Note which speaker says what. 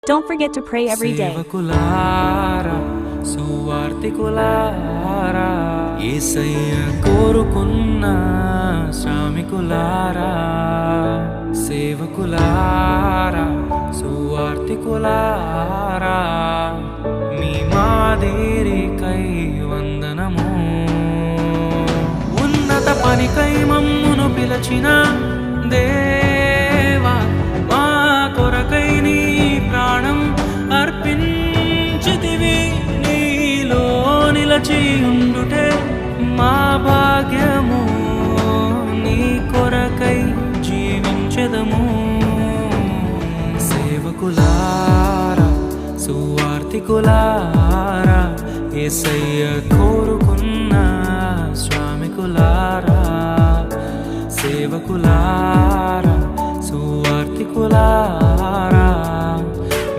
Speaker 1: Don't forget to pray every day.
Speaker 2: సేవకులారా సువార్తికులారా యేసయ్య కోరుకున్న శ్రామికులారా సేవకులారా సువార్తికులారా మీ మాదిరికై వందనము ఉన్నత పనికై మమ్మును పిలచిన దేవా మా కొరకై నీ ప్రాణం అర్పించితివి నీలో నిలచి ఉండుటే మా భాగ్యము నీ కొరకై జీవించెదము సేవకులారా సువార్తికులారా యేసయ్య కోరుకున్న శ్రామికులారా సేవకులారా సువార్తికులారా